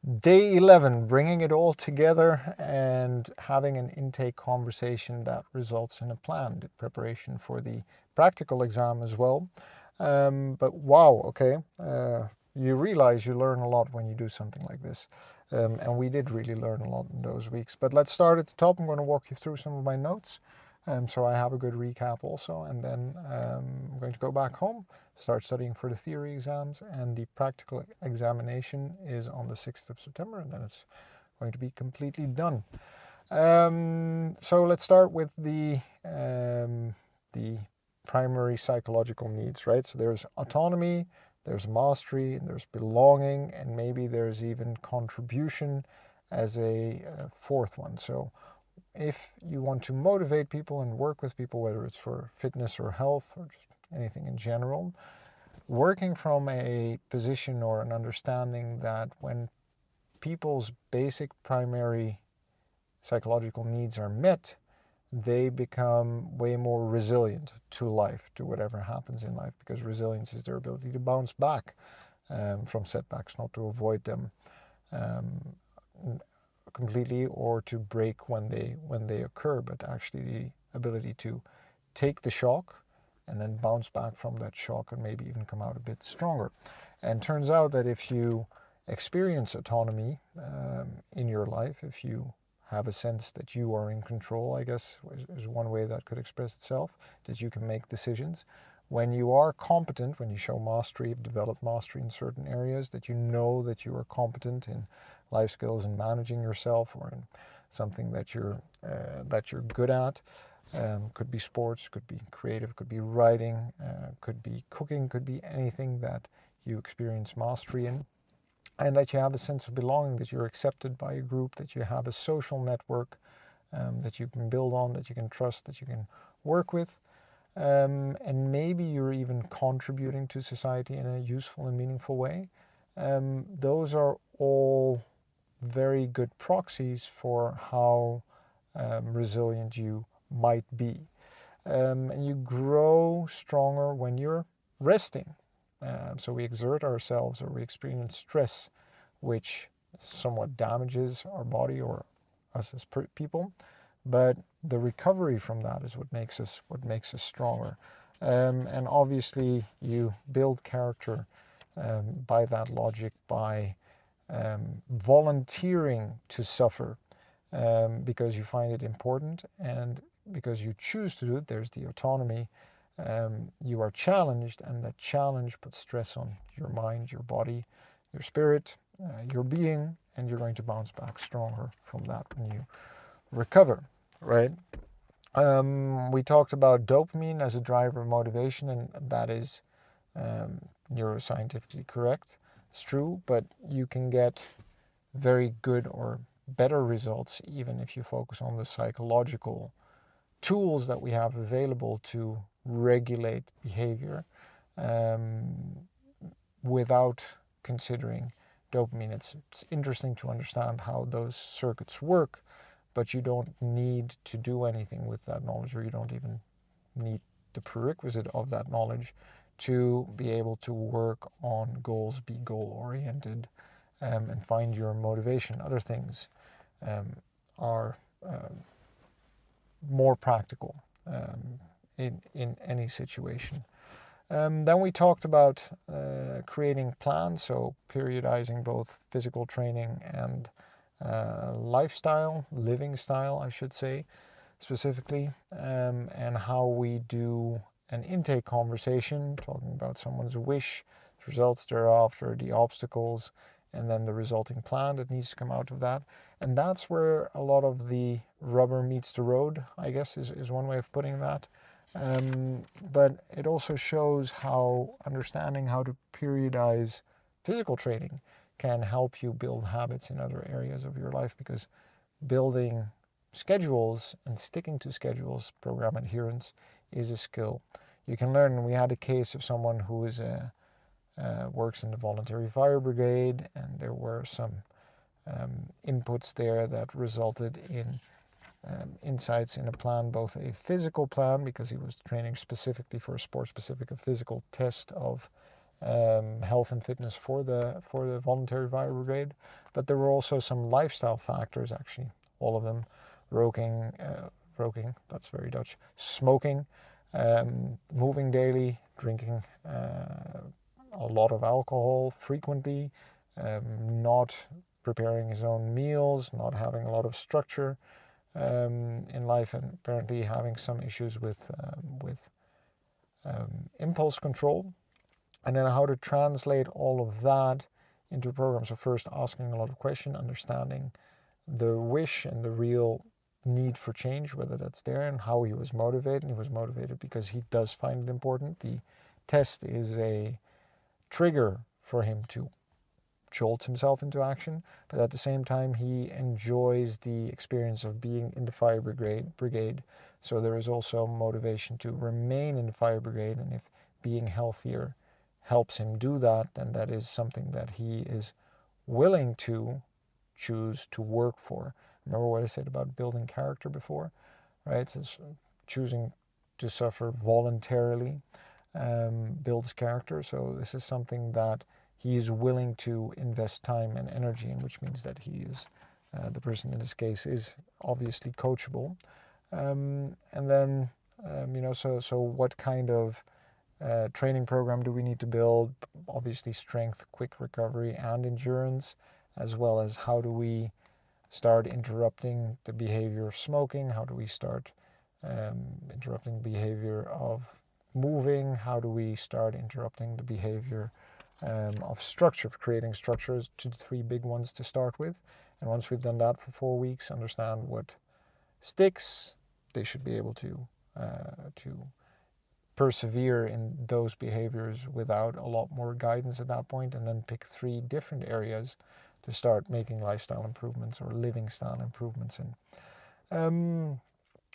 Day 11, bringing it all together and having an intake conversation that results in a planned preparation for the practical exam as well. But wow, okay, you realize you learn a lot when you do something like this. And we did really learn a lot in those weeks. But let's start at the top. I'm going to walk you through some of my notes. So I have a good recap also, and then I'm going to go back home, start studying for the theory exams, and the practical examination is on the 6th of September, and then it's going to be completely done. So let's start with the primary psychological needs, right? So there's autonomy, there's mastery, and there's belonging, and maybe there's even contribution as a fourth one. So if you want to motivate people and work with people, whether it's for fitness or health or just anything in general, working from a position or an understanding that when people's basic primary psychological needs are met, they become way more resilient to life, to whatever happens in life, because resilience is their ability to bounce back from setbacks, not to avoid them completely or to break when they occur, but actually the ability to take the shock and then bounce back from that shock and maybe even come out a bit stronger. And turns out that if you experience autonomy in your life, if you have a sense that you are in control, I guess is one way that could express itself, that you can make decisions. When you are competent, when you show mastery, you've developed mastery in certain areas, that you know that you are competent in life skills and managing yourself, or in something that you're good at. Could be sports, could be creative, could be writing, could be cooking, could be anything that you experience mastery in, and that you have a sense of belonging, that you're accepted by a group, that you have a social network that you can build on, that you can trust, that you can work with. And maybe you're even contributing to society in a useful and meaningful way. Those are all very good proxies for how resilient you might be. And you grow stronger when you're resting. So we exert ourselves or we experience stress, which somewhat damages our body or us as people. But the recovery from that is what makes us stronger. And obviously, you build character by that logic, by volunteering to suffer because you find it important and because you choose to do it. There's the autonomy. You are challenged, and that challenge puts stress on your mind, your body, your spirit, your being, and you're going to bounce back stronger from that when you recover, right? We talked about dopamine as a driver of motivation, and that is neuroscientifically correct. It's true, but you can get very good or better results even if you focus on the psychological tools that we have available to regulate behavior without considering dopamine. It's interesting to understand how those circuits work, but you don't need to do anything with that knowledge, or you don't even need the prerequisite of that knowledge to be able to work on goals, be goal oriented, and find your motivation. Other things are more practical in any situation. Then we talked about creating plans, so periodizing both physical training and lifestyle, living style, I should say, specifically, and how we do an intake conversation, talking about someone's wish, the results thereafter, the obstacles, and then the resulting plan that needs to come out of that. And that's where a lot of the rubber meets the road, I guess, is one way of putting that. But it also shows how understanding how to periodize physical training can help you build habits in other areas of your life, because building schedules and sticking to schedules, program adherence, is a skill you can learn. And we had a case of someone who is works in the voluntary fire brigade, and there were some inputs there that resulted in insights in a plan, both a physical plan, because he was training specifically for a sport-specific, a physical test of health and fitness for the voluntary fire brigade, but there were also some lifestyle factors, actually, all of them. Roking, that's very Dutch, smoking, moving daily, drinking a lot of alcohol frequently, not preparing his own meals, not having a lot of structure in life, and apparently having some issues with impulse control. And then how to translate all of that into a program. So first asking a lot of questions, understanding the wish and the real need for change, whether that's there, and how he was motivated. And he was motivated because he does find it important. The test is a trigger for him to jolt himself into action, but at the same time he enjoys the experience of being in the fire brigade. So there is also motivation to remain in the fire brigade, and if being healthier helps him do that, then that is something that he is willing to choose to work for. Remember what I said about building character before, right? So it's choosing to suffer voluntarily builds character. So this is something that he is willing to invest time and energy in, which means that he is, the person in this case is obviously coachable. And then, so what kind of training program do we need to build? Obviously strength, quick recovery, and endurance, as well as how do we start interrupting the behavior of smoking? How do we start interrupting behavior of moving? How do we start interrupting the behavior of structure, of creating structures, 2 to 3 big ones to start with. And once we've done that for 4 weeks, understand what sticks, they should be able to persevere in those behaviors without a lot more guidance at that point, and then pick 3 different areas to start making lifestyle improvements or living style improvements in.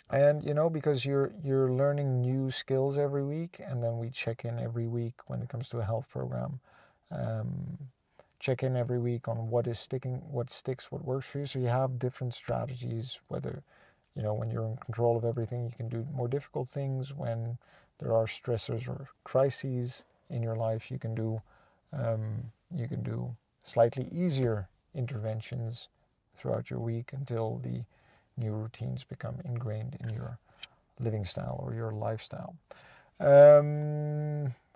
And because you're learning new skills every week, and then we check in every week when it comes to a health program. Check in every week on what is sticking, what sticks, what works for you. So you have different strategies, whether, when you're in control of everything, you can do more difficult things. When there are stressors or crises in your life, you can do slightly easier interventions throughout your week until the new routines become ingrained in your living style or your lifestyle.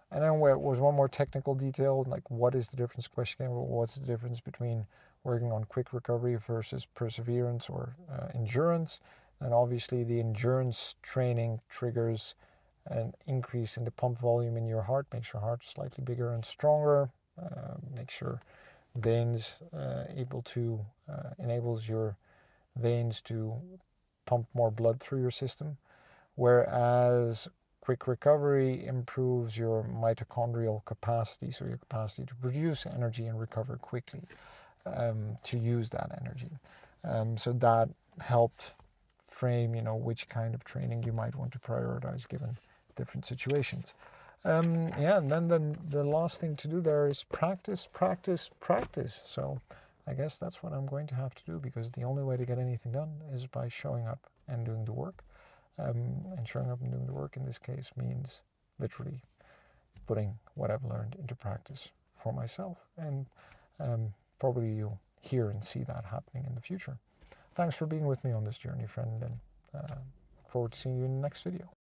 And then there was one more technical detail, like what is the difference, what's the difference between working on quick recovery versus perseverance or endurance. And obviously the endurance training triggers an increase in the pump volume in your heart, makes your heart slightly bigger and stronger, makes your veins enables your veins to pump more blood through your system. Whereas quick recovery improves your mitochondrial capacity, so your capacity to produce energy and recover quickly, to use that energy. So that helped frame, which kind of training you might want to prioritize given different situations. And then the last thing to do there is practice. So I guess that's what I'm going to have to do, because the only way to get anything done is by showing up and doing the work. And showing up and doing the work in this case means literally putting what I've learned into practice for myself. And probably you'll hear and see that happening in the future. Thanks for being with me on this journey, friend, and look forward to seeing you in the next video.